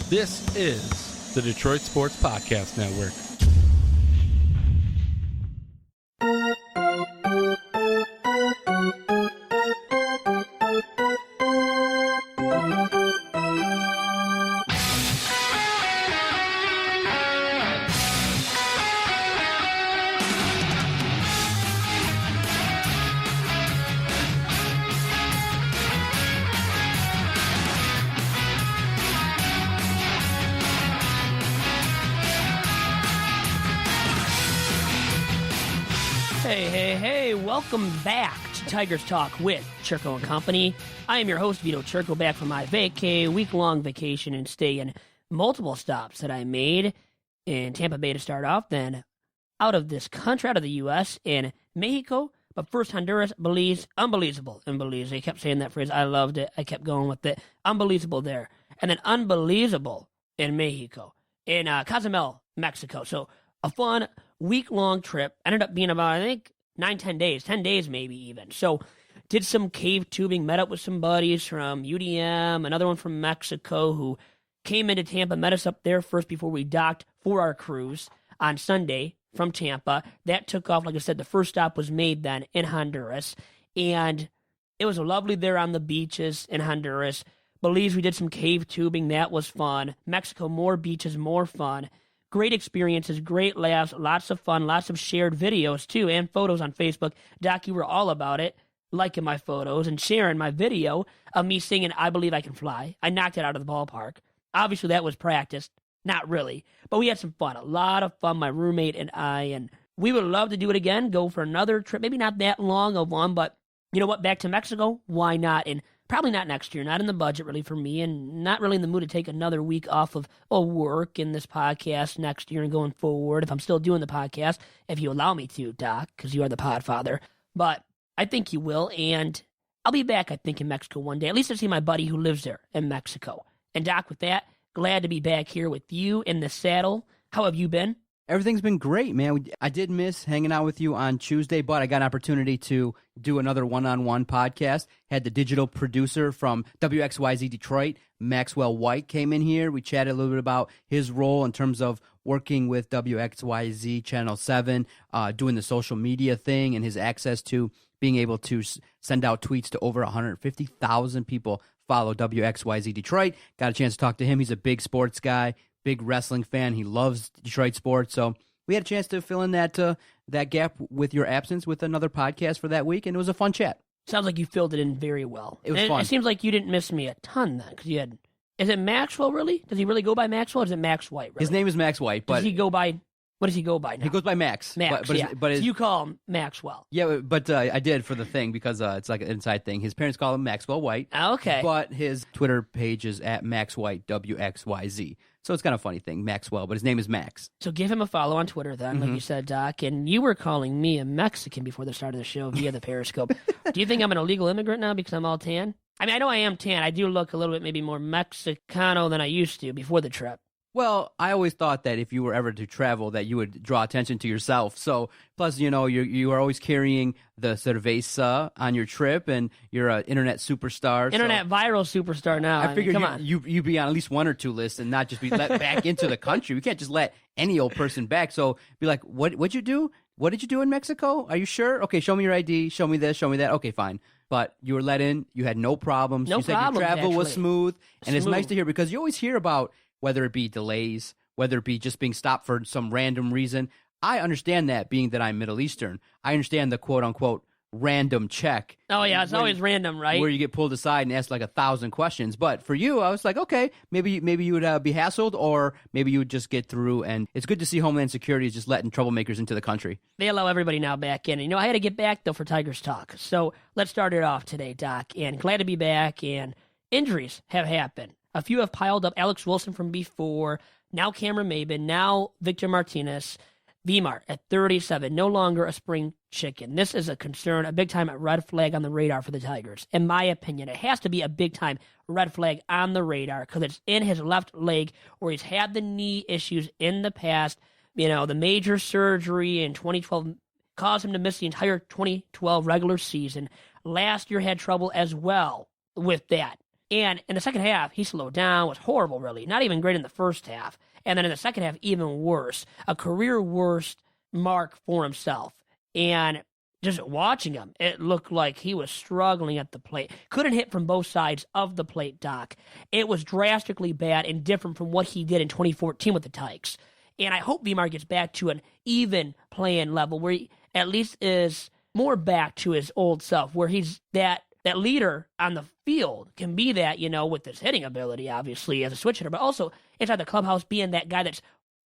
This is the Detroit Sports Podcast Network. Hey, welcome back to Tigers Talk with Chirco and Company. I am your host, Vito Chirco, back from my week-long vacation and stay in multiple stops that I made in Tampa Bay to start off, then out of this country, out of the U.S., in Mexico, but first Honduras, Belize, unbelievable in Belize. They kept saying that phrase. I loved it. I kept going with it. Unbelievable there. And then unbelievable in Mexico, in Cozumel, Mexico. So a fun week-long trip. Ended up being about, I think, 10 days maybe even. So did some cave tubing, met up with some buddies from UDM, another one from Mexico who came into Tampa, met us up there first before we docked for our cruise on Sunday from Tampa. That took off, like I said, the first stop was made then in Honduras. And it was lovely there on the beaches in Honduras. Belize, we did some cave tubing. That was fun. Mexico, more beaches, more fun. Great experiences, great laughs, lots of fun, lots of shared videos, too, and photos on Facebook. Doc, you were all about it, liking my photos and sharing my video of me singing I Believe I Can Fly. I knocked it out of the ballpark. Obviously, that was practiced. Not really. But we had some fun, a lot of fun, my roommate and I, and we would love to do it again, go for another trip. Maybe not that long of one, but you know what? Back to Mexico? Why not? And probably not next year, not in the budget really for me, and not really in the mood to take another week off of work in this podcast next year and going forward if I'm still doing the podcast, if you allow me to, Doc, because you are the podfather. But I think you will, and I'll be back, I think, in Mexico one day, at least to see my buddy who lives there in Mexico. And Doc, with that, glad to be back here with you in the saddle. How have you been? Everything's been great, man. I did miss hanging out with you on Tuesday, but I got an opportunity to do another one-on-one podcast. Had the digital producer from WXYZ Detroit, Maxwell White, came in here. We chatted a little bit about his role in terms of working with WXYZ Channel 7, doing the social media thing, and his access to being able to send out tweets to over 150,000 people follow WXYZ Detroit. Got a chance to talk to him. He's a big sports guy. Big wrestling fan. He loves Detroit sports. So we had a chance to fill in that gap with your absence with another podcast for that week, and it was a fun chat. Sounds like you filled it in very well. It was fun. It seems like you didn't miss me a ton then, because you had. Is it Maxwell really? Does he really go by Maxwell, or is it Max White? Really? His name is Max White, but does he go by? What does he go by now? He goes by Max. Max, but yeah. So you call him Maxwell. Yeah, but I did for the thing because it's like an inside thing. His parents call him Maxwell White. Okay. But his Twitter page is at Max White WXYZ. So it's kind of a funny thing, Maxwell, but his name is Max. So give him a follow on Twitter then, like you said, Doc. And you were calling me a Mexican before the start of the show via the Periscope. Do you think I'm an illegal immigrant now because I'm all tan? I mean, I know I am tan. I do look a little bit maybe more Mexicano than I used to before the trip. Well, I always thought that if you were ever to travel, that you would draw attention to yourself. So, plus, you know, you are always carrying the cerveza on your trip, and you're an internet superstar. Internet viral superstar now. I figured come on. you'd be on at least one or two lists and not just be let back into the country. We can't just let any old person back. So, be like, what'd you do? What did you do in Mexico? Are you sure? Okay, show me your ID. Show me this. Show me that. Okay, fine. But you were let in. You had no problems. No you said problems, your travel was actually. smooth. And it's Smooth. nice to hear because you always hear about whether it be delays, whether it be just being stopped for some random reason. I understand that, being that I'm Middle Eastern. I understand the quote-unquote random check. Oh, yeah, it's always random, right? Where you get pulled aside and asked like 1,000 questions. But for you, I was like, okay, maybe you would be hassled, or maybe you would just get through. And it's good to see Homeland Security is just letting troublemakers into the country. They allow everybody now back in. And, you know, I had to get back, though, for Tigers Talk. So let's start it off today, Doc. And glad to be back. And injuries have happened. A few have piled up. Alex Wilson from before, now Cameron Maben, now Victor Martinez. Vimar at 37, no longer a spring chicken. This is a concern, a big-time red flag on the radar for the Tigers. In my opinion, it has to be a big-time red flag on the radar because it's in his left leg where he's had the knee issues in the past. You know, the major surgery in 2012 caused him to miss the entire 2012 regular season. Last year had trouble as well with that. And in the second half, he slowed down, was horrible, really. Not even great in the first half. And then in the second half, even worse. A career worst mark for himself. And just watching him, it looked like he was struggling at the plate. Couldn't hit from both sides of the plate, Doc. It was drastically bad and different from what he did in 2014 with the Tigers. And I hope Vimar gets back to an even playing level where he at least is more back to his old self, where he's that leader on the field, can be that, with his hitting ability, obviously, as a switch hitter, but also inside the clubhouse being that guy that's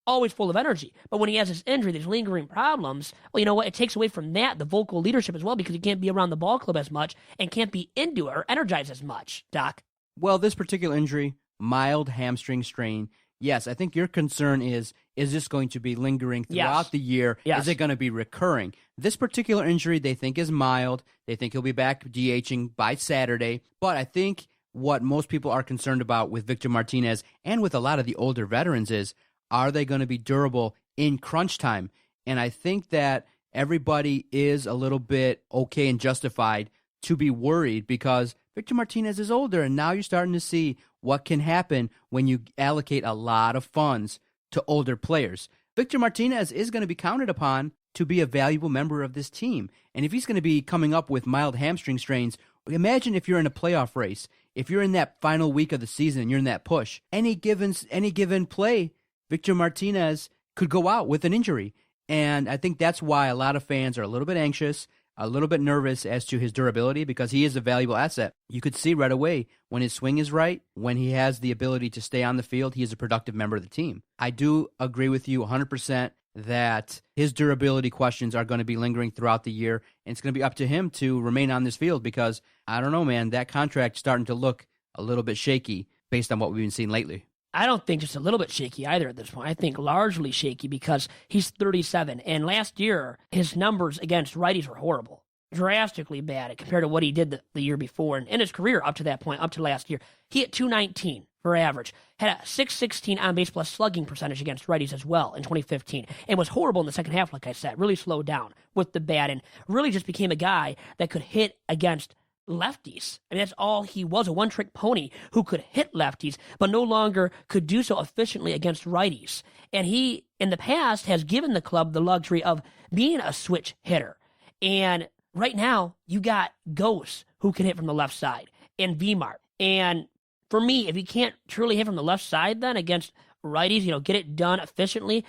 always full of energy. But when he has this injury, these lingering problems, well, you know what? It takes away from that, the vocal leadership as well, because he can't be around the ball club as much and can't be into it or energized as much, Doc. Well, this particular injury, mild hamstring strain. Yes, I think your concern is this going to be lingering throughout the year? Yes. Is it going to be recurring? This particular injury they think is mild. They think he'll be back DHing by Saturday. But I think what most people are concerned about with Victor Martinez and with a lot of the older veterans is, are they going to be durable in crunch time? And I think that everybody is a little bit okay and justified to be worried because Victor Martinez is older, and now you're starting to see what can happen when you allocate a lot of funds to older players. Victor Martinez is going to be counted upon to be a valuable member of this team. And if he's going to be coming up with mild hamstring strains, imagine if you're in a playoff race, if you're in that final week of the season and you're in that push, any given play, Victor Martinez could go out with an injury. And I think that's why a lot of fans are a little bit anxious, a little bit nervous as to his durability because he is a valuable asset. You could see right away when his swing is right, when he has the ability to stay on the field, he is a productive member of the team. I do agree with you 100% that his durability questions are going to be lingering throughout the year, and it's going to be up to him to remain on this field because, I don't know, man, that contract's starting to look a little bit shaky based on what we've been seeing lately. I don't think just a little bit shaky either at this point. I think largely shaky because he's 37, and last year his numbers against righties were horrible, drastically bad compared to what he did the year before. And in his career up to that point, up to last year, he hit .219 for average, had a .616 on-base plus slugging percentage against righties as well in 2015, and was horrible in the second half, like I said, really slowed down with the bat and really just became a guy that could hit against lefties. I mean, that's all he was, a one-trick pony who could hit lefties, but no longer could do so efficiently against righties. And he, in the past, has given the club the luxury of being a switch hitter. And right now, you got Ghost, who can hit from the left side, and Vimart. And for me, if he can't truly hit from the left side then against righties, get it done efficiently,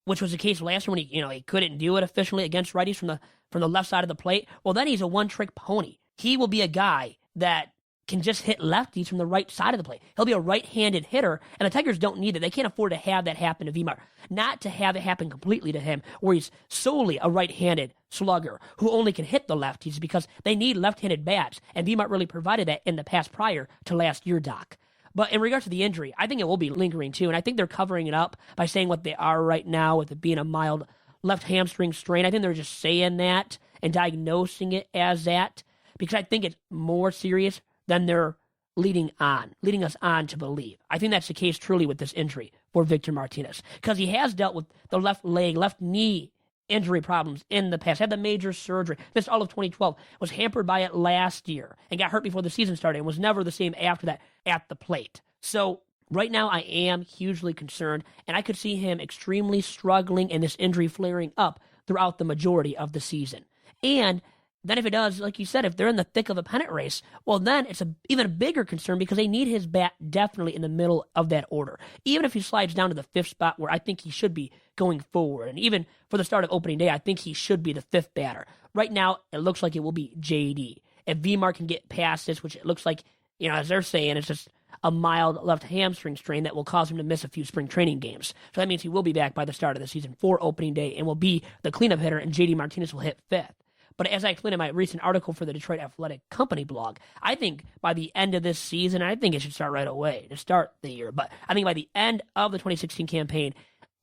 which was the case last year when he couldn't do it efficiently against righties from the left side of the plate, well, then he's a one-trick pony. He will be a guy that can just hit lefties from the right side of the plate. He'll be a right-handed hitter, and the Tigers don't need it. They can't afford to have that happen to Vimar. Not to have it happen completely to him, where he's solely a right-handed slugger who only can hit the lefties because they need left-handed bats, and Vimar really provided that in the past prior to last year, Doc. But in regards to the injury, I think it will be lingering too, and I think they're covering it up by saying what they are right now with it being a mild left hamstring strain. I think they're just saying that and diagnosing it as that, because I think it's more serious than they're leading us on to believe. I think that's the case truly with this injury for Victor Martinez, because he has dealt with the left leg, left knee injury problems in the past, had the major surgery, missed all of 2012, was hampered by it last year, and got hurt before the season started, and was never the same after that at the plate. So right now I am hugely concerned, and I could see him extremely struggling and this injury flaring up throughout the majority of the season. And then if it does, like you said, if they're in the thick of a pennant race, well, then it's even a bigger concern because they need his bat definitely in the middle of that order. Even if he slides down to the fifth spot where I think he should be going forward, and even for the start of opening day, I think he should be the fifth batter. Right now, it looks like it will be JD. If Vimar can get past this, which it looks like, as they're saying, it's just a mild left hamstring strain that will cause him to miss a few spring training games. So that means he will be back by the start of the season for opening day and will be the cleanup hitter, and JD Martinez will hit fifth. But as I explained in my recent article for the Detroit Athletic Company blog, I think by the end of this season, I think it should start right away to start the year, but I think by the end of the 2016 campaign,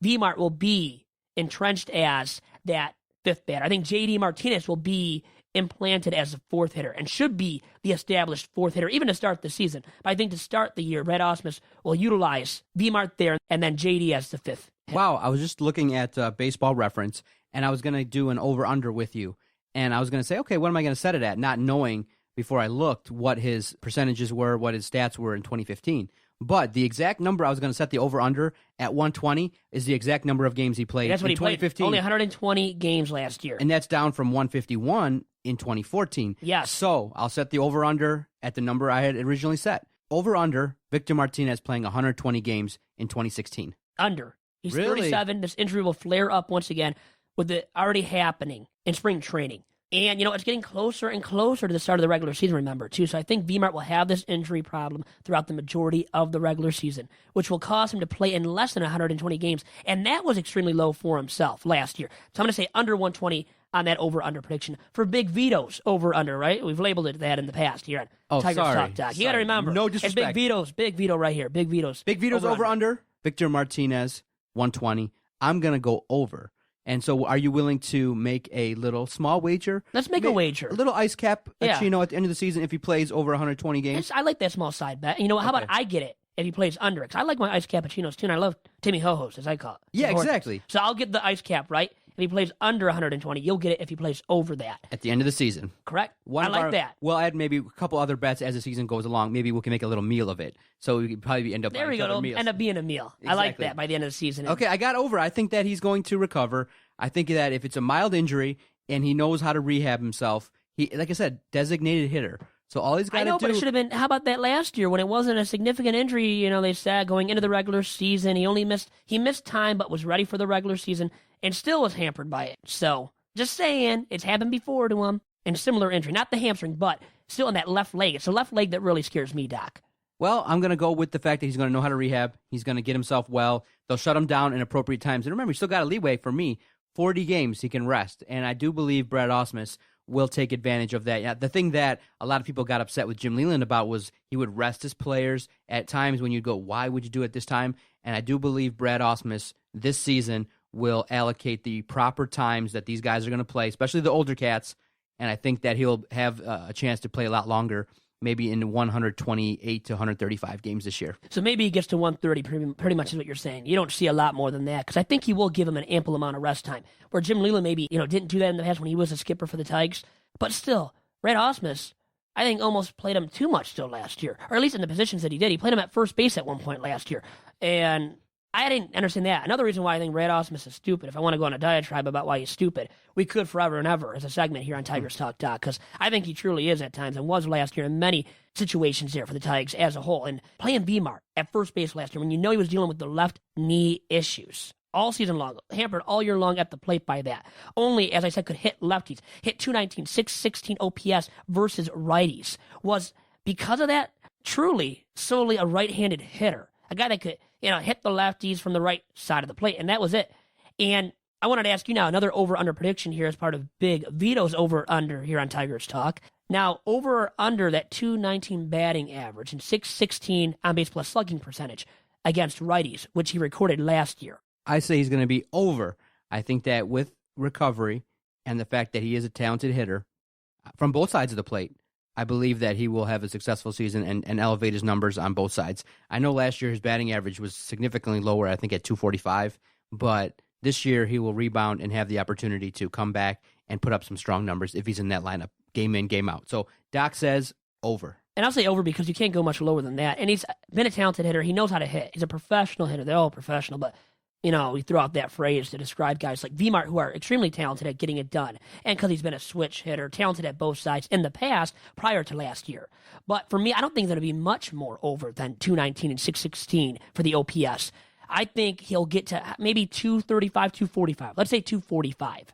Vimart will be entrenched as that fifth batter. I think JD Martinez will be implanted as the fourth hitter and should be the established fourth hitter, even to start the season. But I think to start the year, Brad Ausmus will utilize Vimart there and then JD as the fifth hitter. Wow, I was just looking at Baseball Reference, and I was going to do an over-under with you. And I was going to say, okay, what am I going to set it at? Not knowing before I looked what his percentages were, what his stats were in 2015. But the exact number I was going to set the over-under at 120 is the exact number of games he played. And that's what in he played. 2015. Only 120 games last year. And that's down from 151 in 2014. Yes. So I'll set the over-under at the number I had originally set. Over-under, Victor Martinez playing 120 games in 2016. Under. He's Really? 37. This injury will flare up once again with it already happening in spring training. And, it's getting closer and closer to the start of the regular season, remember, too. So I think V-Mart will have this injury problem throughout the majority of the regular season, which will cause him to play in less than 120 games. And that was extremely low for himself last year. So I'm going to say under 120 on that over-under prediction for Big Vito's over-under, right? We've labeled it that in the past here on Tigers Talk Doc. You got to remember. No It's disrespect. Big Vito right here. Big Vito's over-under. Victor Martinez, 120. I'm going to go over. And so are you willing to make a little small wager? Let's make a wager. A little ice cap, Yeah. at the end of the season if he plays over 120 games. I like that small side bet. You know what? How about Okay. I get it if he plays under? Because I like my ice cappuccinos too, and I love Timmy Ho-Hos, as I call it. Yeah, Support. exactly. So I'll get the ice cap, right? If he plays under 120, you'll get it if he plays over that. At the end of the season. Correct? I like that. We'll add maybe a couple other bets as the season goes along. Maybe we can make a little meal of it. So we could probably end up There we buying go. other It'll meals. end up being a meal. I like Exactly. that by the end of the season. Okay, I got over. I think that he's going to recover. I think that if it's a mild injury and he knows how to rehab himself, he, like I said, designated hitter. So all he's got I to know, do. but it should have been. How about that last year when it wasn't a significant injury? They said going into the regular season, he missed time, but was ready for the regular season and still was hampered by it. So just saying, it's happened before to him in a similar injury, not the hamstring, but still in that left leg. It's the left leg that really scares me, Doc. Well, I'm going to go with the fact that he's going to know how to rehab. He's going to get himself well. They'll shut him down in appropriate times. And remember, he's still got a leeway for me. 40 games he can rest. And I do believe Brad Ausmus will take advantage of that. Yeah, the thing that a lot of people got upset with Jim Leland about was he would rest his players at times when you'd go, why would you do it this time? And I do believe Brad Ausmus this season will allocate the proper times that these guys are going to play, especially the older cats. And I think that he'll have a chance to play a lot longer, maybe in 128 to 135 games this year. So maybe he gets to 130, pretty much is what you're saying. You don't see a lot more than that, because I think he will give him an ample amount of rest time, where Jim Leland maybe didn't do that in the past when he was a skipper for the Tigers. But still, Brad Ausmus, I think, almost played him too much still last year, or at least in the positions that he did. He played him at first base at one point last year, and I didn't understand that. Another reason why I think Brad Ausmus is stupid, if I want to go on a diatribe about why he's stupid, we could forever and ever as a segment here on Tigers Talk Doc, because I think he truly is at times and was last year in many situations there for the Tigers as a whole. And playing V-Mart at first base last year when he was dealing with the left knee issues all season long, hampered all year long at the plate by that. Only, as I said, could hit lefties, hit 219, 616 OPS versus righties. Was, because of that, truly solely a right-handed hitter. A guy that could hit the lefties from the right side of the plate, and that was it. And I wanted to ask you now, another over-under prediction here as part of Big Vito's over-under here on Tigers Talk. Now, over or under that 219 batting average and 616 on-base plus slugging percentage against righties, which he recorded last year. I say he's going to be over. I think that with recovery and the fact that he is a talented hitter from both sides of the plate, I believe that he will have a successful season and elevate his numbers on both sides. I know last year his batting average was significantly lower, I think at 245, but this year he will rebound and have the opportunity to come back and put up some strong numbers if he's in that lineup, game in, game out. So Doc says over. And I'll say over because you can't go much lower than that. And he's been a talented hitter. He knows how to hit. He's a professional hitter. They're all professional, but we throw out that phrase to describe guys like V-Mart who are extremely talented at getting it done. And because he's been a switch hitter, talented at both sides in the past prior to last year. But for me, I don't think it's going to be much more over than 219 and 616 for the OPS. I think he'll get to maybe 235, 245. Let's say 245.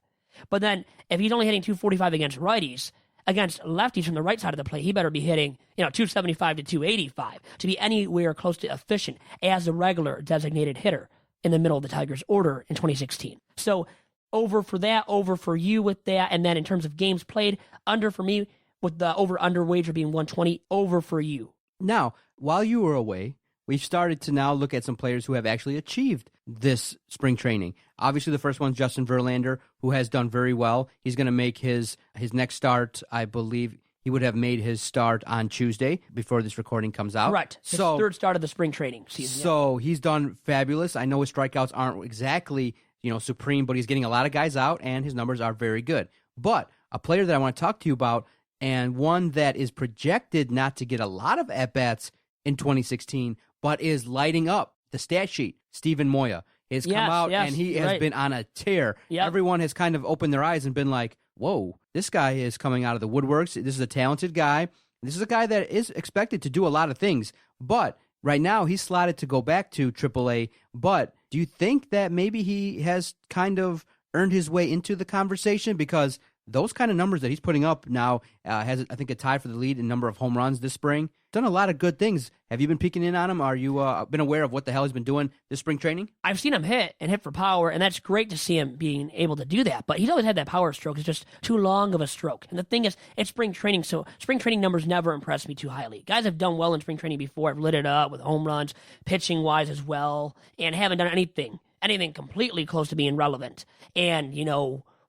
But then if he's only hitting 245 against righties, against lefties from the right side of the plate, he better be hitting 275 to 285 to be anywhere close to efficient as a regular designated hitter in the middle of the Tigers' order in 2016. So over for that, over for you with that, and then in terms of games played, under for me with the over-under wager being 120, over for you. Now, while you were away, we've started to now look at some players who have actually achieved this spring training. Obviously, the first one's Justin Verlander, who has done very well. He's going to make his next start, I believe. He would have made his start on Tuesday before this recording comes out. Correct. His third start of the spring training season. So he's done fabulous. I know his strikeouts aren't exactly, supreme, but he's getting a lot of guys out, and his numbers are very good. But a player that I want to talk to you about and one that is projected not to get a lot of at-bats in 2016, but is lighting up the stat sheet. Steven Moya has come out, and he has been on a tear. Yep. Everyone has kind of opened their eyes and been like, whoa, this guy is coming out of the woodworks. This is a talented guy. This is a guy that is expected to do a lot of things, but right now he's slotted to go back to AAA. But do you think that maybe he has kind of earned his way into the conversation? Because those kind of numbers that he's putting up now has, I think, a tie for the lead in number of home runs this spring. Done a lot of good things. Have you been peeking in on him? Are you been aware of what the hell he's been doing this spring training? I've seen him hit for power, and that's great to see him being able to do that. But he's always had that power stroke. It's just too long of a stroke. And the thing is, it's spring training, so spring training numbers never impress me too highly. Guys have done well in spring training before. I've lit it up with home runs, pitching-wise as well, and haven't done anything completely close to being relevant and,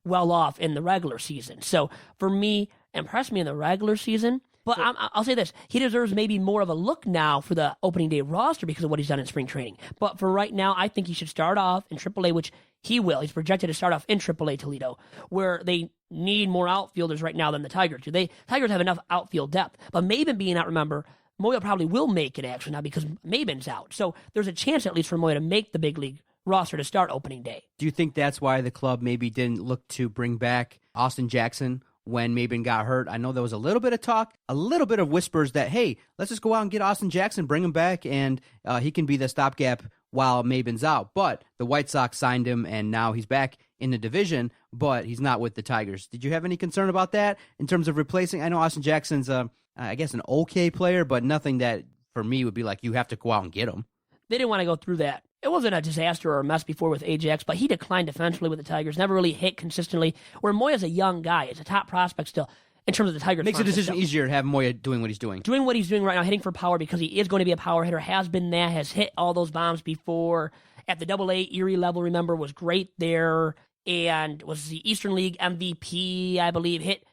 well off in the regular season. So for me, impressed me in the regular season. But I'll say this. He deserves maybe more of a look now for the opening day roster because of what he's done in spring training. But for right now, I think he should start off in AAA, which he will. He's projected to start off in AAA Toledo, where they need more outfielders right now than the Tigers do. Tigers have enough outfield depth. But Maben being out, remember, Moya probably will make it actually now because Maben's out. So there's a chance at least for Moya to make the big league roster to start opening day. Do you think that's why the club maybe didn't look to bring back Austin Jackson when Maben got hurt? I know there was a little bit of talk, a little bit of whispers that, hey, let's just go out and get Austin Jackson, bring him back, and he can be the stopgap while Maben's out. But the White Sox signed him, and now he's back in the division, but he's not with the Tigers. Did you have any concern about that in terms of replacing? I know Austin Jackson's, I guess, an okay player, but nothing that, for me, would be like, you have to go out and get him. They didn't want to go through that. It wasn't a disaster or a mess before with Ajax, but he declined defensively with the Tigers, never really hit consistently, where Moya's a young guy. He's a top prospect still in terms of the Tigers. Makes the decision easier to have Moya doing what he's doing. Doing what he's doing right now, hitting for power because he is going to be a power hitter, has been that, has hit all those bombs before. At the AA Erie level, remember, was great there and was the Eastern League MVP, I believe, hit,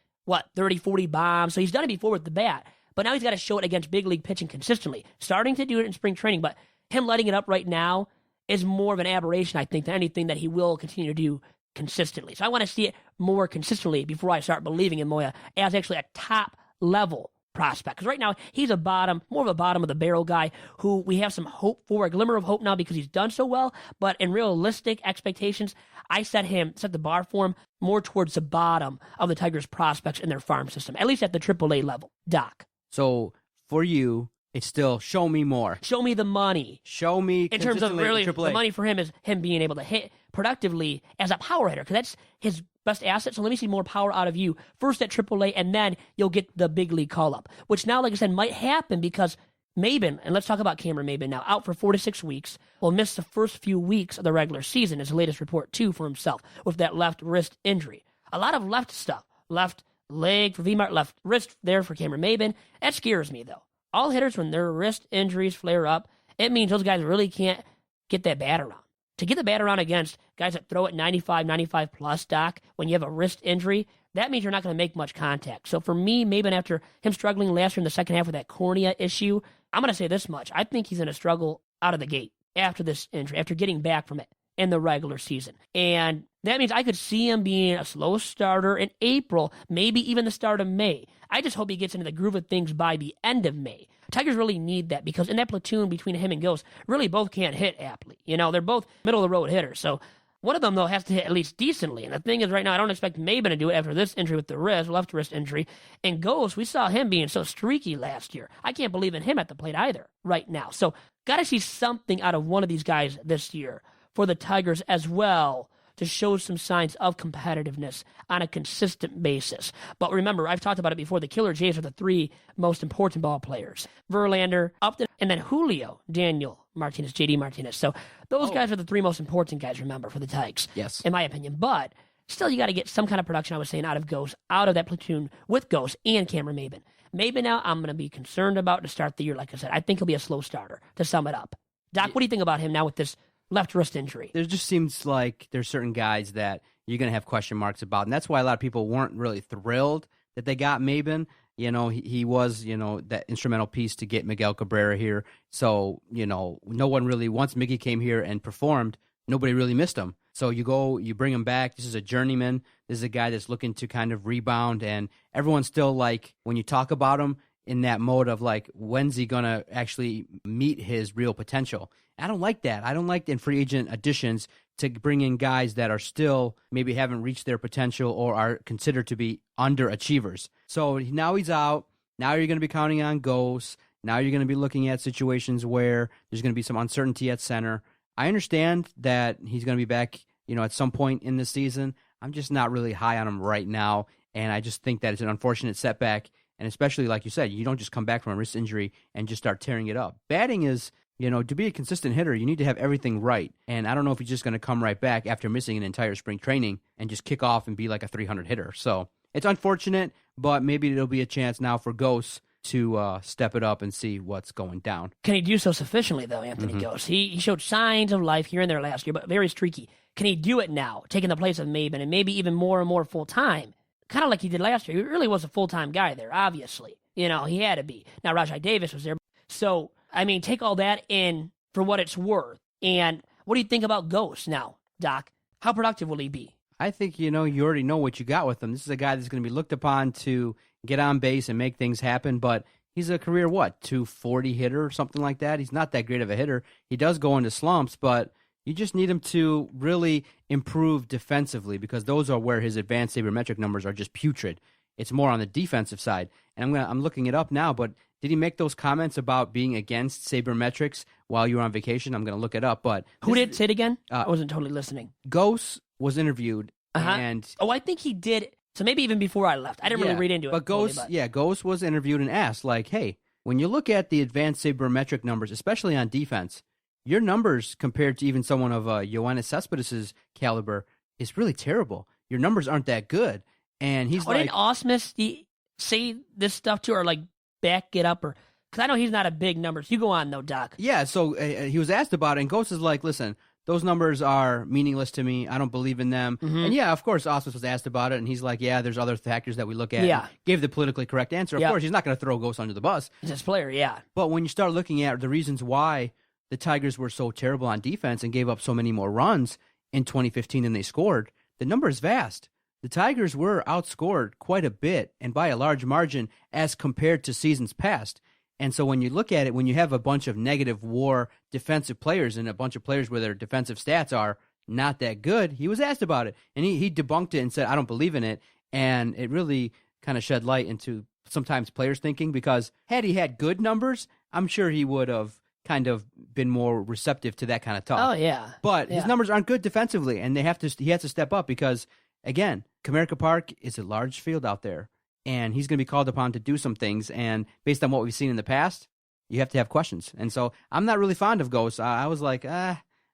30, 40 bombs. So he's done it before with the bat, but now he's got to show it against big league pitching consistently. Starting to do it in spring training, but him letting it up right now is more of an aberration, I think, than anything that he will continue to do consistently. So I want to see it more consistently before I start believing in Moya as actually a top-level prospect. Because right now, he's more of a bottom-of-the-barrel guy who we have some hope for, a glimmer of hope now because he's done so well. But in realistic expectations, I set the bar for him more towards the bottom of the Tigers' prospects in their farm system, at least at the AAA level. Doc. So for you, it's still show me more. Show me the money. Show me in terms of really AAA. The money for him is him being able to hit productively as a power hitter because that's his best asset. So let me see more power out of you first at AAA, and then you'll get the big league call up, which now, like I said, might happen because Maben, and let's talk about Cameron Maben now, out for 4 to 6 weeks, will miss the first few weeks of the regular season, is the latest report too for himself with that left wrist injury. A lot of left stuff, left leg for VMart, left wrist there for Cameron Maben. That scares me though. All hitters, when their wrist injuries flare up, it means those guys really can't get that bat around. To get the bat around against guys that throw it 95 plus, Doc, when you have a wrist injury, that means you're not going to make much contact. So for me, Maben, after him struggling last year in the second half with that cornea issue, I'm going to say this much. I think he's going to struggle out of the gate after this injury, after getting back from it in the regular season. And that means I could see him being a slow starter in April, maybe even the start of May. I just hope he gets into the groove of things by the end of May. Tigers really need that because in that platoon between him and Ghost, really both can't hit aptly. They're both middle-of-the-road hitters. So one of them, though, has to hit at least decently. And the thing is, right now, I don't expect Maben to do it after this injury with the left wrist injury. And Ghost, we saw him being so streaky last year. I can't believe in him at the plate either right now. So got to see something out of one of these guys this year for the Tigers as well to show some signs of competitiveness on a consistent basis. But remember, I've talked about it before, the Killer Jays are the 3 most important ball players. Verlander, Upton, and then Julio, Daniel Martinez, JD Martinez. So those guys are the 3 most important guys, remember, for the Tigers, yes, in my opinion. But still, you got to get some kind of production, I was saying, out of Ghost, out of that platoon with Ghost and Cameron Maben. Maben now, I'm going to be concerned about to start the year, like I said. I think he'll be a slow starter, to sum it up. Doc, what do you think about him now with this left wrist injury? There just seems like there's certain guys that you're going to have question marks about, and that's why a lot of people weren't really thrilled that they got Maben. He was, that instrumental piece to get Miguel Cabrera here. So, no one really, once Miggy came here and performed, nobody really missed him. So you bring him back. This is a journeyman. This is a guy that's looking to kind of rebound, and everyone's still like, when you talk about him, in that mode of like, when's he going to actually meet his real potential? I don't like that. I don't like in free agent additions to bring in guys that are still maybe haven't reached their potential or are considered to be underachievers. So now he's out. Now you're going to be counting on ghosts. Now you're going to be looking at situations where there's going to be some uncertainty at center. I understand that he's going to be back, at some point in the season. I'm just not really high on him right now, and I just think that it's an unfortunate setback. And especially, like you said, you don't just come back from a wrist injury and just start tearing it up. Batting is, to be a consistent hitter, you need to have everything right. And I don't know if he's just going to come right back after missing an entire spring training and just kick off and be like a 300 hitter. So it's unfortunate, but maybe it'll be a chance now for Ghosts to step it up and see what's going down. Can he do so sufficiently, though, Anthony Ghosts? He showed signs of life here and there last year, but very streaky. Can he do it now, taking the place of Maben and maybe even more and more full-time? Kind of like he did last year. He really was a full-time guy there, obviously. He had to be. Now, Rajai Davis was there. So, take all that in for what it's worth. And what do you think about Ghosts now, Doc? How productive will he be? I think, you already know what you got with him. This is a guy that's going to be looked upon to get on base and make things happen, but he's a career, 240 hitter or something like that? He's not that great of a hitter. He does go into slumps, but you just need him to really improve defensively because those are where his advanced sabermetric numbers are just putrid. It's more on the defensive side. And I'm looking it up now, but did he make those comments about being against sabermetrics while you were on vacation? I'm going to look it up. But who did? Say it again? I wasn't totally listening. Ghost was interviewed. And I think he did. So maybe even before I left. I didn't really read into it. But Ghost was interviewed and asked, like, hey, when you look at the advanced sabermetric numbers, especially on defense, your numbers compared to even someone of Yoenis Cespedes' caliber is really terrible. Your numbers aren't that good. And he's didn't Ausmus say this stuff to, or like back it up? Or because I know he's not a big numbers. You go on, though, Doc. Yeah, so he was asked about it, and Ghost is like, listen, those numbers are meaningless to me. I don't believe in them. And yeah, of course, Ausmus was asked about it, and he's like, yeah, there's other factors that we look at. Yeah. Gave the politically correct answer. Of course, he's not going to throw Ghost under the bus. He's his player, yeah. But when you start looking at the reasons why the Tigers were so terrible on defense and gave up so many more runs in 2015 than they scored, the number is vast. The Tigers were outscored quite a bit and by a large margin as compared to seasons past. And so when you look at it, when you have a bunch of negative WAR defensive players and a bunch of players where their defensive stats are not that good, he was asked about it. And he debunked it and said, I don't believe in it. And it really kind of shed light into sometimes players thinking, because had he had good numbers, I'm sure he would have kind of been more receptive to that kind of talk. Oh, yeah. But his numbers aren't good defensively, and he has to step up because, again, Comerica Park is a large field out there, and he's going to be called upon to do some things, and based on what we've seen in the past, you have to have questions. And so I'm not really fond of Ghost. I was like,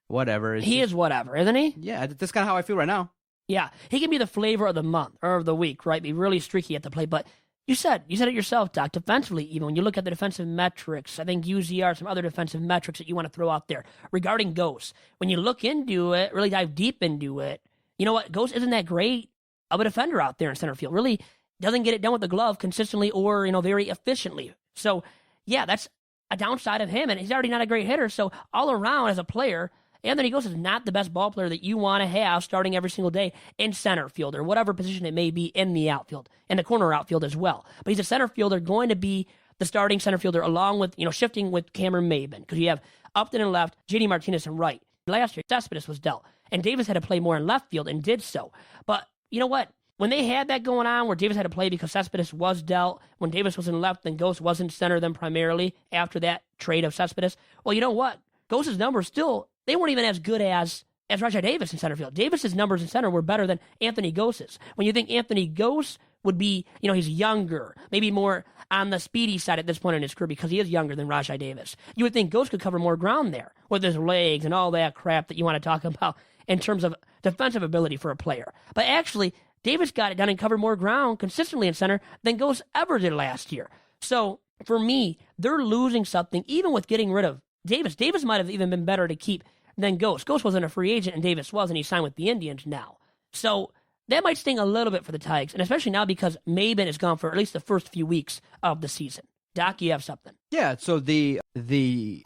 whatever. He is whatever, isn't he? Yeah, that's kind of how I feel right now. Yeah, he can be the flavor of the month or of the week, right? Be really streaky at the plate, but you said it yourself, Doc. Defensively, even when you look at the defensive metrics, I think UZR, some other defensive metrics that you want to throw out there regarding Ghost. When you look into it, really dive deep into it, you know what? Ghost isn't that great of a defender out there in center field. Really doesn't get it done with the glove consistently or very efficiently. So yeah, that's a downside of him, and he's already not a great hitter. So all around as a player, Anthony Ghost is not the best ball player that you want to have starting every single day in center field or whatever position it may be in the outfield, and the corner outfield as well. But he's a center fielder, going to be the starting center fielder along with, shifting with Cameron Maben, because you have Upton in left, JD Martinez in right. Last year, Cespedes was dealt, and Davis had to play more in left field and did so. But you know what? When they had that going on where Davis had to play because Cespedes was dealt, when Davis was in left, then Ghost was in center then primarily after that trade of Cespedes. Well, you know what? Ghost's numbers still, they weren't even as good as Rajai Davis in center field. Davis's numbers in center were better than Anthony Ghost's. When you think Anthony Ghost would be, he's younger, maybe more on the speedy side at this point in his career because he is younger than Rajai Davis. You would think Ghost could cover more ground there with his legs and all that crap that you want to talk about in terms of defensive ability for a player. But actually, Davis got it done and covered more ground consistently in center than Ghost ever did last year. So for me, they're losing something even with getting rid of Davis. Davis might have even been better to keep than Ghost. Ghost wasn't a free agent and Davis was, and he signed with the Indians now. So that might sting a little bit for the Tigers, and especially now because Maben is gone for at least the first few weeks of the season. Doc, you have something. Yeah, so the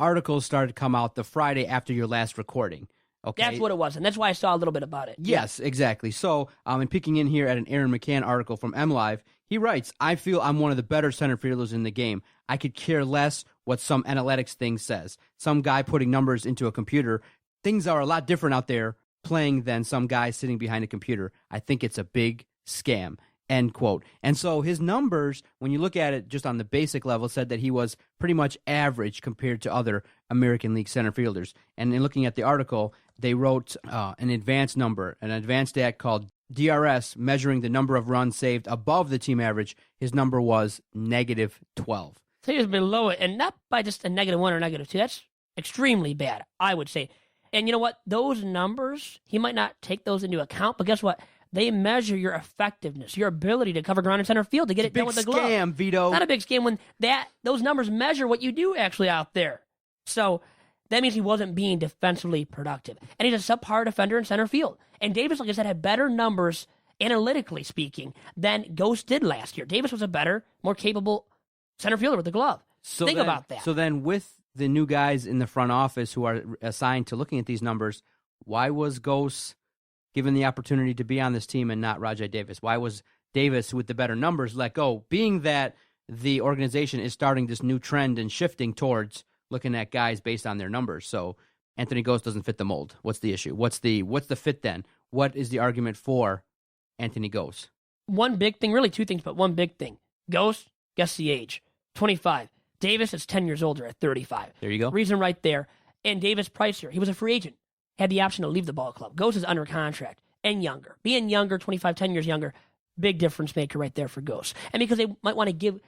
articles started to come out the Friday after your last recording. Okay. That's what it was, and that's why I saw a little bit about it. Yes, exactly. So, and peeking in here at an Aaron McCann article from MLive, he writes, I feel I'm one of the better center fielders in the game. I could care less what some analytics thing says. Some guy putting numbers into a computer. Things are a lot different out there playing than some guy sitting behind a computer. I think it's a big scam. End quote. And so his numbers, when you look at it just on the basic level, said that he was pretty much average compared to other American League center fielders. And in looking at the article, they wrote an advanced number, an advanced stat called DRS, measuring the number of runs saved above the team average. His number was -12. So he was below it, and not by just a -1 or -2. That's extremely bad, I would say. And you know what? Those numbers, he might not take those into account, but guess what? They measure your effectiveness, your ability to cover ground in center field to get it done with the glove. Big scam, Vito. It's not a big scam when those numbers measure what you do actually out there. So that means he wasn't being defensively productive. And he's a subpar defender in center field. And Davis, like I said, had better numbers, analytically speaking, than Ghost did last year. Davis was a better, more capable center fielder with the glove. Think about that. So then with the new guys in the front office who are assigned to looking at these numbers, why was Ghost given the opportunity to be on this team and not Rajai Davis? Why was Davis, with the better numbers, let go? Being that the organization is starting this new trend and shifting towards looking at guys based on their numbers. So Anthony Ghost doesn't fit the mold. What's the issue? What's the fit then? What is the argument for Anthony Ghost? One big thing, really two things, but one big thing. Ghost, guess the age, 25. Davis is 10 years older at 35. There you go. Reason right there. And Davis Price here, he was a free agent, had the option to leave the ball club. Ghost is under contract and younger. Being younger, 25, 10 years younger, big difference maker right there for Ghost. And because they want to give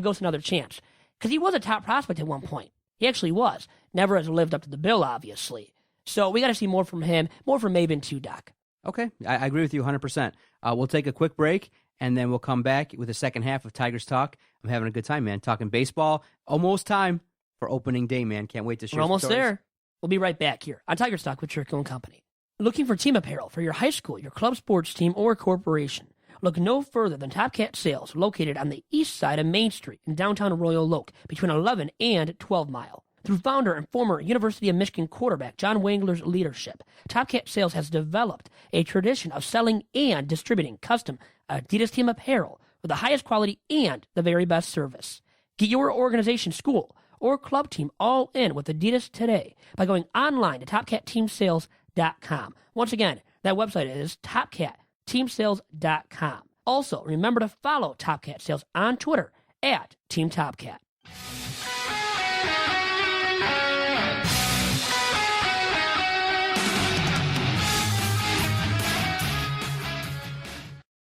Ghost another chance. Because he was a top prospect at one point. He actually was. Never has lived up to the bill, obviously. So we got to see more from him, more from Maven too, Doc. Okay, I agree with you 100%. We'll take a quick break, and then we'll come back with the second half of Tigers Talk. I'm having a good time, man, talking baseball. Almost time for opening day, man. Can't wait to share We're some almost stories. there. We'll be right back here on Tigers Talk with Chirco and Company. Looking for team apparel for your high school, your club sports team, or corporation? Look no further than Top Cat Sales, located on the east side of Main Street in downtown Royal Oak, between 11 and 12 Mile. Through founder and former University of Michigan quarterback John Wangler's leadership, Top Cat Sales has developed a tradition of selling and distributing custom Adidas team apparel with the highest quality and the very best service. Get your organization, school, or club team all in with Adidas today by going online to TopCatTeamSales.com. Once again, that website is TopCatTeamSales.com. Also, remember to follow Top Cat Sales on Twitter at Team Top Cat.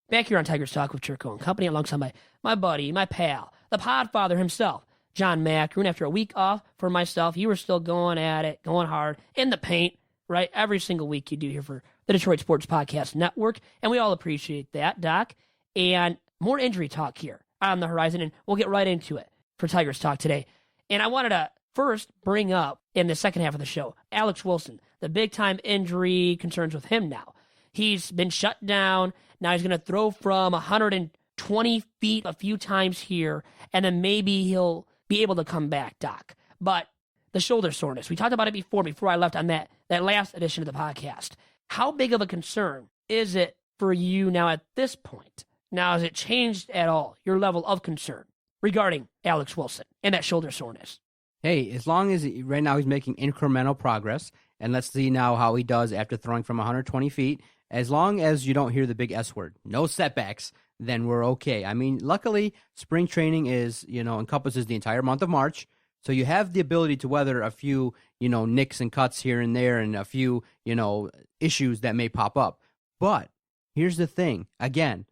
Back here on Tigers Talk with Chirco and Company, alongside my buddy, my pal, the podfather himself, John Macaroon. After a week off for myself, you were still going at it, going hard, in the paint, right? Every single week you do here for the Detroit Sports Podcast Network, and we all appreciate that, Doc. And more injury talk here on the horizon, and we'll get right into it for Tigers Talk today. And I wanted to first bring up, in the second half of the show, Alex Wilson, the big-time injury concerns with him now. He's been shut down. Now he's going to throw from 120 feet a few times here, and then maybe he'll be able to come back, Doc. But the shoulder soreness, we talked about it before I left on that last edition of the podcast. How big of a concern is it for you now at this point? Now, has it changed at all, your level of concern regarding Alex Wilson and that shoulder soreness? Hey, as long as right now he's making incremental progress, and let's see now how he does after throwing from 120 feet. As long as you don't hear the big S word, no setbacks, then we're okay. I mean, luckily, spring training encompasses the entire month of March, so you have the ability to weather a few, nicks and cuts here and there and a few, issues that may pop up. But here's the thing. Again,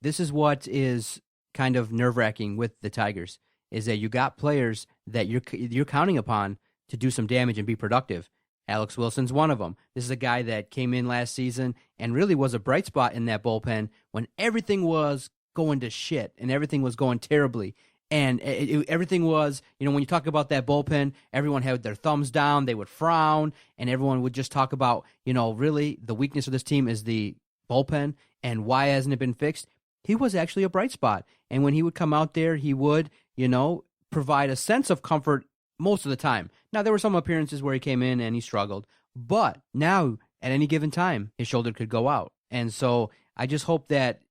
this is what is kind of nerve-wracking with the Tigers, is that you got players that you're counting upon to do some damage and be productive. Alex Wilson's one of them. This is a guy that came in last season and really was a bright spot in that bullpen when everything was going to shit and everything was going terribly. And everything was, when you talk about that bullpen, everyone had their thumbs down, they would frown, and everyone would just talk about, really the weakness of this team is the bullpen and why hasn't it been fixed? He was actually a bright spot. And when he would come out there, he would, provide a sense of comfort most of the time. Now, there were some appearances where he came in and he struggled, But now, at any given time, his shoulder could go out. And so I just hope that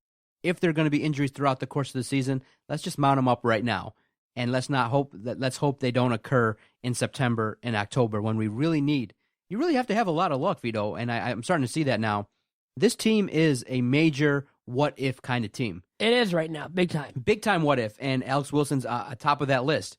if there are going to be injuries throughout the course of the season, let's just mount them up right now. And let's hope they don't occur in September and October when we really need. You really have to have a lot of luck, Vito, and I'm starting to see that now. This team is a major what-if kind of team. It is right now, big time. Big time what-if, and Alex Wilson's atop of that list.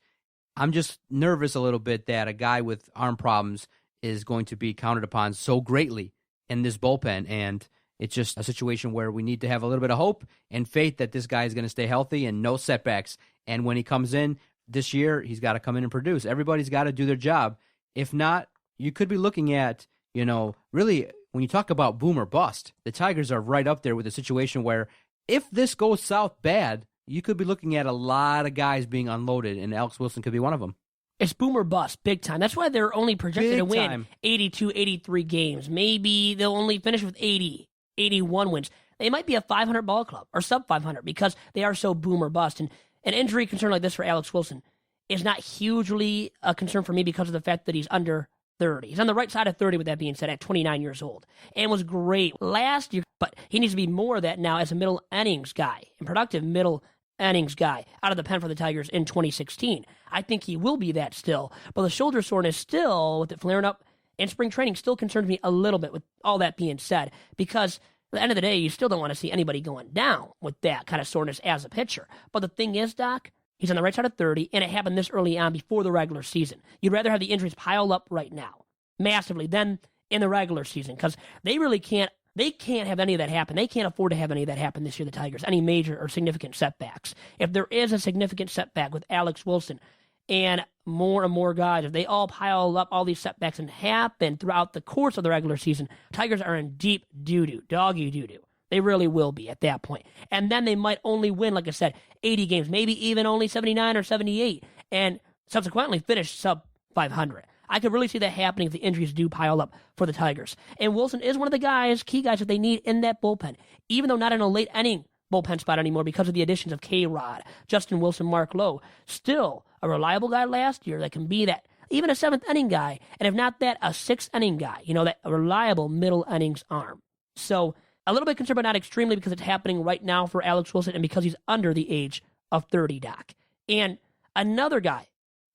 I'm just nervous a little bit that a guy with arm problems is going to be counted upon so greatly in this bullpen, and it's just a situation where we need to have a little bit of hope and faith that this guy is going to stay healthy and no setbacks. And when he comes in this year, he's got to come in and produce. Everybody's got to do their job. If not, you could be looking at, really, when you talk about boom or bust, the Tigers are right up there with a situation where if this goes south bad, you could be looking at a lot of guys being unloaded, and Alex Wilson could be one of them. It's boom or bust, big time. That's why they're only projected to win 82, 83 games. Maybe they'll only finish with 80, 81 wins. They might be a 500 ball club or sub 500 because they are so boom or bust. And an injury concern like this for Alex Wilson is not hugely a concern for me because of the fact that he's under 30. He's on the right side of 30, with that being said, at 29 years old, and was great last year, but he needs to be more of that now as a middle innings guy, and productive middle innings guy out of the pen for the Tigers in 2016. I think he will be that still, but the shoulder soreness still, with it flaring up in spring training, still concerns me a little bit, with all that being said, because at the end of the day, you still don't want to see anybody going down with that kind of soreness as a pitcher. But the thing is, Doc, he's on the right side of 30, and it happened this early on before the regular season. You'd rather have the injuries pile up right now, massively, than in the regular season, because they really can't have any of that happen. They can't afford to have any of that happen this year, the Tigers, any major or significant setbacks. If there is a significant setback with Alex Wilson and more guys, if they all pile up all these setbacks and happen throughout the course of the regular season, Tigers are in deep doo-doo, doggy doo-doo. They really will be at that point. And then they might only win, like I said, 80 games, maybe even only 79 or 78, and subsequently finish sub 500. I could really see that happening if the injuries do pile up for the Tigers. And Wilson is one of the key guys that they need in that bullpen, even though not in a late inning bullpen spot anymore because of the additions of K-Rod, Justin Wilson, Mark Lowe. Still a reliable guy last year that can be that, even a seventh inning guy, and if not that, a sixth inning guy, that reliable middle innings arm. So a little bit concerned, but not extremely, because it's happening right now for Alex Wilson and because he's under the age of 30, Doc. And another guy,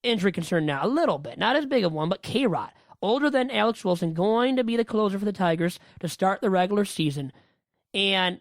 injury concern now, a little bit, not as big of one, but K-Rod, older than Alex Wilson, going to be the closer for the Tigers to start the regular season. And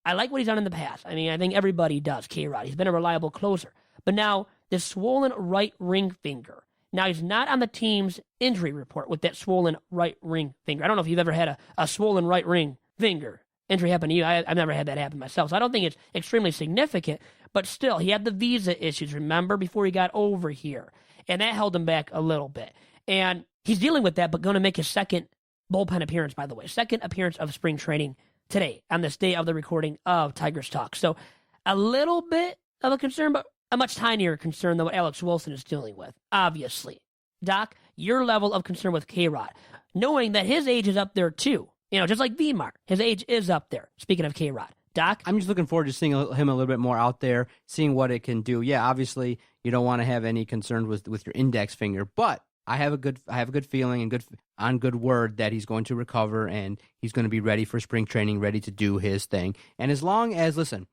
I like what he's done in the past. I mean, I think everybody does, K-Rod. He's been a reliable closer. But now, this swollen right ring finger. Now, he's not on the team's injury report with that swollen right ring finger. I don't know if you've ever had a swollen right ring finger injury happen to you. I've never had that happen myself, so I don't think it's extremely significant. But still, he had the visa issues, remember, before he got over here. And that held him back a little bit. And he's dealing with that, but going to make his second bullpen appearance, by the way. Second appearance of spring training today, on this day of the recording of Tigers Talk. So a little bit of a concern, but a much tinier concern than what Alex Wilson is dealing with, obviously. Doc, your level of concern with K-Rod, knowing that his age is up there too. Just like Vmar, his age is up there. Speaking of K-Rod. Doc? I'm just looking forward to seeing him a little bit more out there, seeing what it can do. Yeah, obviously, you don't want to have any concerns with your index finger, but I have a good feeling and good word that he's going to recover and he's going to be ready for spring training, ready to do his thing. And as long as, listen,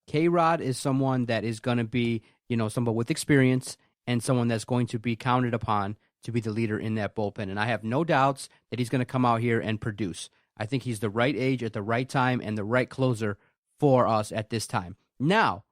K-Rod is someone that is going to be, someone with experience and someone that's going to be counted upon to be the leader in that bullpen. And I have no doubts that he's going to come out here and produce. I think he's the right age at the right time and the right closer for us at this time. Now,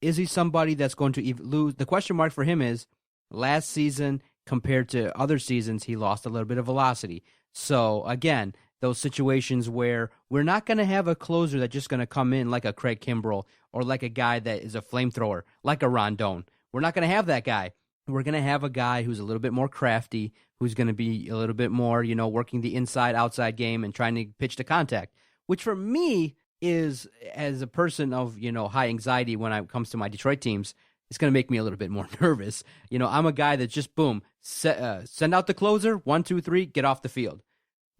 is he somebody that's going to lose? The question mark for him is, last season compared to other seasons, he lost a little bit of velocity. So, again, those situations where we're not going to have a closer that's just going to come in like a Craig Kimbrell or like a guy that is a flamethrower, like a Rondon. We're not going to have that guy. We're going to have a guy who's a little bit more crafty, who's going to be a little bit more, working the inside-outside game and trying to pitch to contact, which for me is, as a person of, high anxiety when it comes to my Detroit teams, it's going to make me a little bit more nervous. I'm a guy that just, boom, send out the closer, 1, 2, 3, get off the field.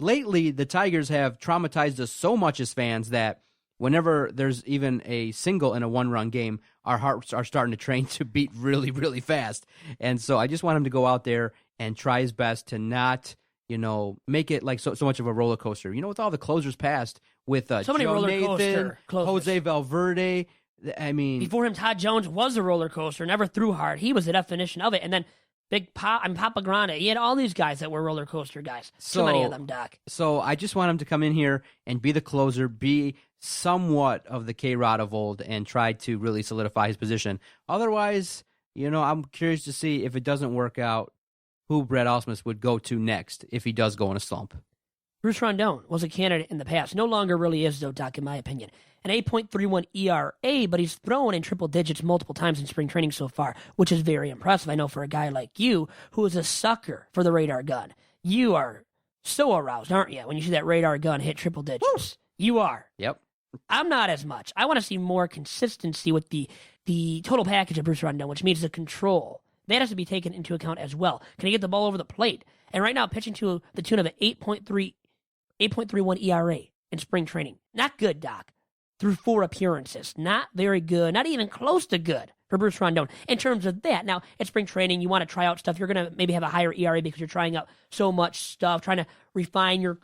Lately, the Tigers have traumatized us so much as fans that whenever there's even a single in a one-run game, our hearts are starting to train to beat really, really fast. And so I just want him to go out there and try his best to not, make it like so much of a roller coaster. With all the closers past with So many Joe roller Nathan, coaster closers. Jose Valverde. I mean, Before him, Todd Jones was a roller coaster, never threw hard. He was the definition of it. And then Papa Grande. He had all these guys that were roller coaster guys. Too many of them, Doc. So I just want him to come in here and be the closer, be somewhat of the K-Rod of old, and try to really solidify his position. Otherwise, I'm curious to see if it doesn't work out, who Brett Ausmus would go to next if he does go in a slump. Bruce Rondon was a candidate in the past. No longer really is, though, Doc, in my opinion. An 8.31 ERA, but he's thrown in triple digits multiple times in spring training so far, which is very impressive. I know for a guy like you, who is a sucker for the radar gun. You are so aroused, aren't you, when you see that radar gun hit triple digits? Woo! You are. Yep. I'm not as much. I want to see more consistency with the total package of Bruce Rondon, which means the control. That has to be taken into account as well. Can he get the ball over the plate? And right now, pitching to the tune of an 8.31 ERA in spring training. Not good, Doc. Through 4 appearances. Not very good. Not even close to good for Bruce Rondon in terms of that. Now, at spring training, you want to try out stuff. You're going to maybe have a higher ERA because you're trying out so much stuff, trying to refine your,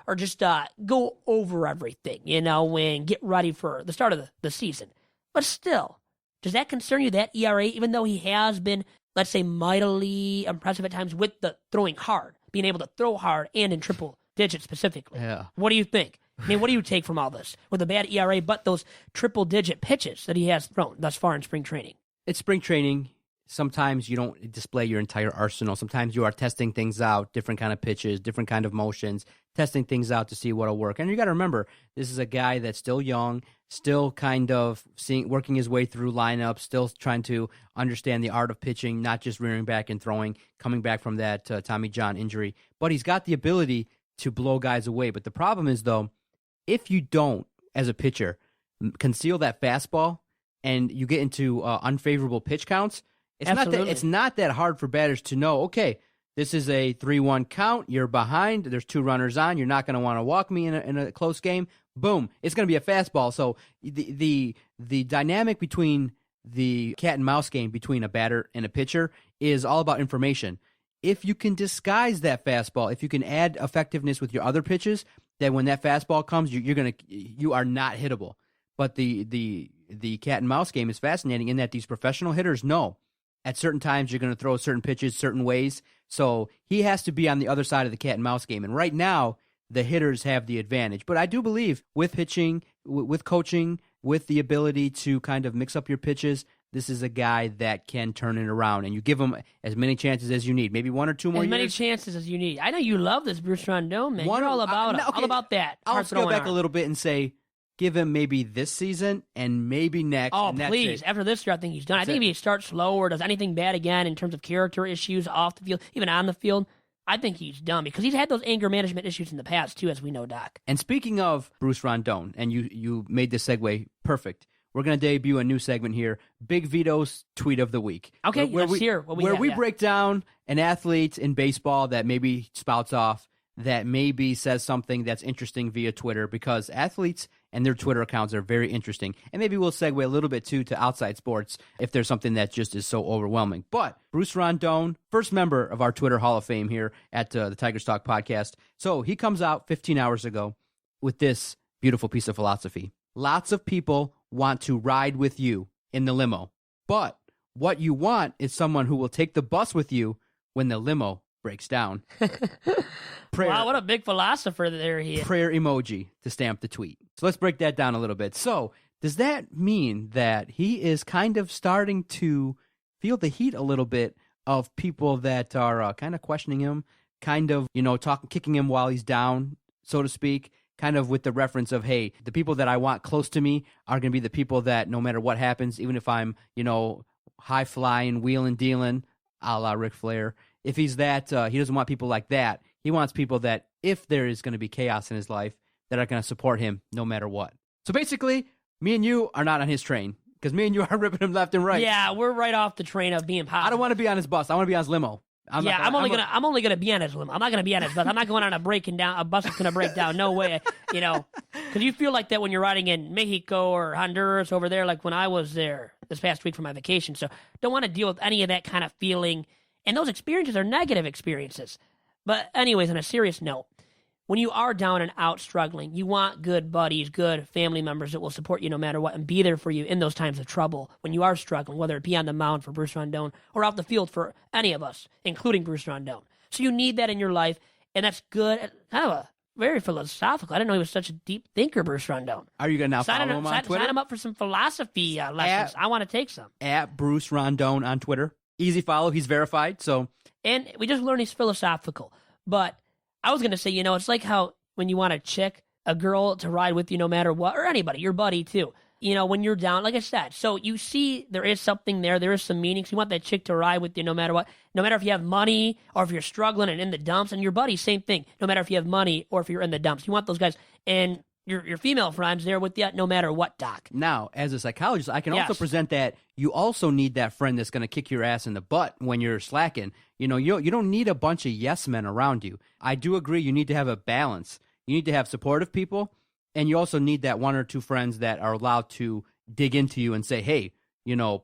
or just go over everything, and get ready for the start of the season. But still, does that concern you, that ERA, even though he has been, let's say, mightily impressive at times with the throwing hard, being able to throw hard and in triple digits specifically? Yeah. What do you think? I mean, what do you take from all this with a bad ERA, but those triple-digit pitches that he has thrown thus far in spring training? It's spring training. Sometimes you don't display your entire arsenal. Sometimes you are testing things out, different kind of pitches, different kind of motions, testing things out to see what'll work. And you got to remember, this is a guy that's still young, still kind of working his way through lineups, still trying to understand the art of pitching, not just rearing back and throwing, coming back from that Tommy John injury. But he's got the ability to blow guys away. But the problem is, though, if you don't, as a pitcher, conceal that fastball and you get into unfavorable pitch counts, it's not that hard for batters to know, okay, this is a 3-1 count, you're behind, there's 2 runners on, you're not going to want to walk me in a close game. Boom, it's going to be a fastball. So the dynamic between the cat and mouse game between a batter and a pitcher is all about information. If you can disguise that fastball, if you can add effectiveness with your other pitches, then when that fastball comes, you are not hittable. But the cat and mouse game is fascinating in that these professional hitters know at certain times you're going to throw certain pitches certain ways. So he has to be on the other side of the cat and mouse game. And right now, the hitters have the advantage. But I do believe with pitching, with coaching, with the ability to kind of mix up your pitches, this is a guy that can turn it around, and you give him as many chances as you need. Maybe 1 or 2 more years. As many chances as you need. I know you love this Bruce Rondon, man. You're all about it. All about that. I'll scale back a little bit and say, give him maybe this season and maybe next. Oh, and please. After this year, I think he's done. I think if he starts slow or does anything bad again in terms of character issues off the field, even on the field, I think he's done because he's had those anger management issues in the past, too, as we know, Doc. And speaking of Bruce Rondon, and you made this segue perfect, we're going to debut a new segment here, Big Vito's Tweet of the Week. Okay, let's hear what we have. Where we break down an athlete in baseball that maybe spouts off, that maybe says something that's interesting via Twitter, because athletes and their Twitter accounts are very interesting. And maybe we'll segue a little bit, too, to outside sports if there's something that just is so overwhelming. But Bruce Rondon, first member of our Twitter Hall of Fame here at the Tigers Talk podcast. So he comes out 15 hours ago with this beautiful piece of philosophy. Lots of people want to ride with you in the limo, but what you want is someone who will take the bus with you when the limo breaks down. Wow, what a big philosopher there he is. Prayer emoji to stamp the tweet. So let's break that down a little bit. So does that mean that he is kind of starting to feel the heat a little bit of people that are kind of questioning him, kind of, kicking him while he's down, so to speak? Kind of with the reference of, hey, the people that I want close to me are going to be the people that no matter what happens, even if I'm, high flying, wheeling, dealing, a la Ric Flair, if he's that, he doesn't want people like that. He wants people that, if there is going to be chaos in his life, that are going to support him no matter what. So basically, me and you are not on his train, because me and you are ripping him left and right. Yeah, we're right off the train of being positive. I don't want to be on his bus. I want to be on his limo. I'm only gonna be on his limo. I'm not gonna be on his bus. I'm not going on a bus that's gonna break down. No way, because you feel like that when you're riding in Mexico or Honduras over there, like when I was there this past week for my vacation. So don't want to deal with any of that kind of feeling. And those experiences are negative experiences. But anyways, on a serious note, when you are down and out struggling, you want good buddies, good family members that will support you no matter what and be there for you in those times of trouble when you are struggling, whether it be on the mound for Bruce Rondon or off the field for any of us, including Bruce Rondon. So you need that in your life, and that's good. Kind of a very philosophical. I didn't know he was such a deep thinker, Bruce Rondon. Are you going to now follow him on Twitter? Sign him up for some philosophy lessons. I want to take some. At Bruce Rondon on Twitter. Easy follow. He's verified. And we just learned he's philosophical. But I was going to say, it's like how when you want a girl to ride with you no matter what, or anybody, your buddy too, when you're down, like I said. So you see there is something there. There is some meaning. So you want that chick to ride with you no matter what. No matter if you have money or if you're struggling and in the dumps. And your buddy, same thing. No matter if you have money or if you're in the dumps. You want those guys. And your female friends there with you no matter what, Doc. Now, as a psychologist, I can also present that you also need that friend that's going to kick your ass in the butt when you're slacking. You don't need a bunch of yes men around you. I do agree you need to have a balance. You need to have supportive people, and you also need that one or two friends that are allowed to dig into you and say, hey,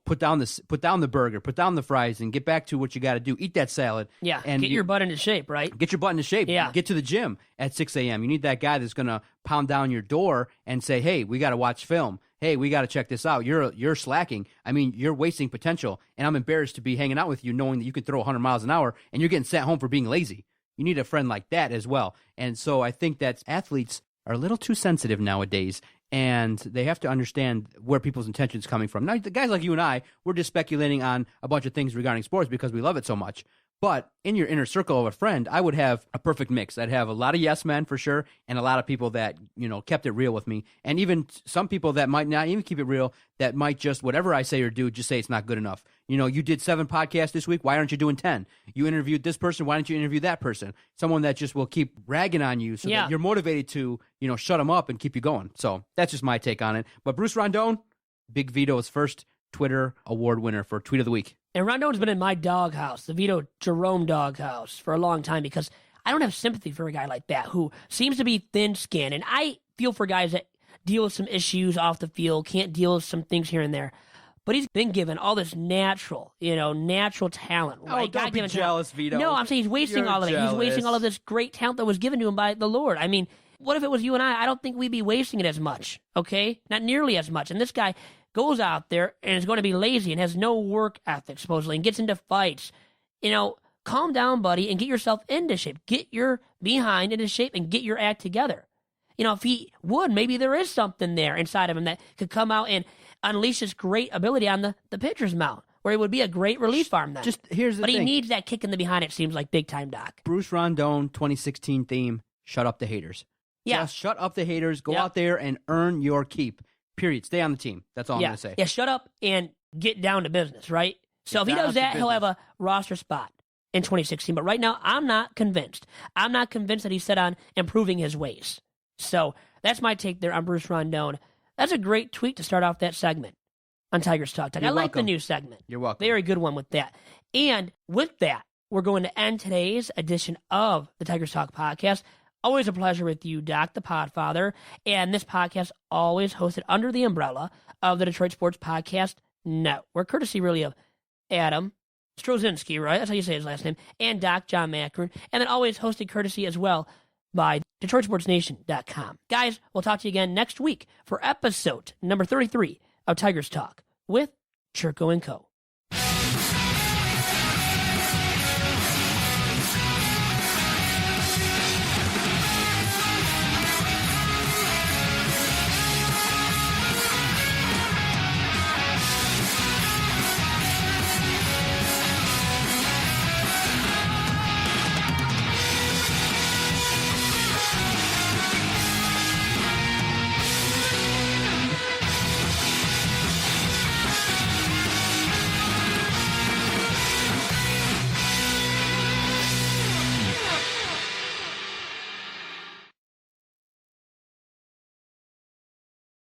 put down the burger, put down the fries, and get back to what you got to do. Eat that salad. Yeah, and get your butt into shape, right? Get your butt into shape. Yeah. Get to the gym at 6 a.m. You need that guy that's going to pound down your door and say, hey, we got to watch film. Hey, we got to check this out. You're slacking. I mean, you're wasting potential, and I'm embarrassed to be hanging out with you knowing that you can throw 100 miles an hour and you're getting sent home for being lazy. You need a friend like that as well. And so I think that athletes are a little too sensitive nowadays, and they have to understand where people's intentions coming from. Now, the guys like you and I, we're just speculating on a bunch of things regarding sports because we love it so much. But in your inner circle of a friend, I would have a perfect mix. I'd have a lot of yes men for sure, and a lot of people that, kept it real with me. And even some people that might not even keep it real, that might just, whatever I say or do, just say it's not good enough. You did 7 podcasts this week. Why aren't you doing 10? You interviewed this person. Why don't you interview that person? Someone that just will keep ragging on you so that you're motivated to, shut them up and keep you going. So that's just my take on it. But Bruce Rondon, Big Vito's first Twitter award winner for Tweet of the Week. And Rondon's been in my doghouse, the Vito Jerome doghouse, for a long time because I don't have sympathy for a guy like that who seems to be thin-skinned. And I feel for guys that deal with some issues off the field, can't deal with some things here and there. But he's been given all this natural talent. Right? Oh, don't be jealous, Vito. No, I'm saying he's wasting all of it. He's wasting all of this great talent that was given to him by the Lord. I mean, what if it was you and I? I don't think we'd be wasting it as much, okay? Not nearly as much. And this guy goes out there and is going to be lazy and has no work ethic, supposedly, and gets into fights. Calm down, buddy, and get yourself into shape. Get your behind into shape and get your act together. If he would, maybe there is something there inside of him that could come out and unleash this great ability on the pitcher's mound, where he would be a great relief arm then. Here's the thing. He needs that kick in the behind, it seems like, big time, Doc. Bruce Rondon 2016 theme, shut up the haters. Yeah. Just shut up the haters. Go out there and earn your keep. Period. Stay on the team. That's all I'm going to say. Yeah, shut up and get down to business, right? So if he does that, he'll have a roster spot in 2016. But right now, I'm not convinced. I'm not convinced that he's set on improving his ways. So that's my take there on Bruce Rondon. That's a great tweet to start off that segment on Tigers Talk. I like the new segment. You're welcome. Very good one with that. And with that, we're going to end today's edition of the Tigers Talk podcast. Always a pleasure with you, Doc, the Podfather. And this podcast always hosted under the umbrella of the Detroit Sports Podcast Network, courtesy really of Adam Strozinski, right? That's how you say his last name. And Doc John Macron. And then always hosted courtesy as well by DetroitSportsNation.com. Guys, we'll talk to you again next week for episode number 33 of Tigers Talk with Chirco & Co.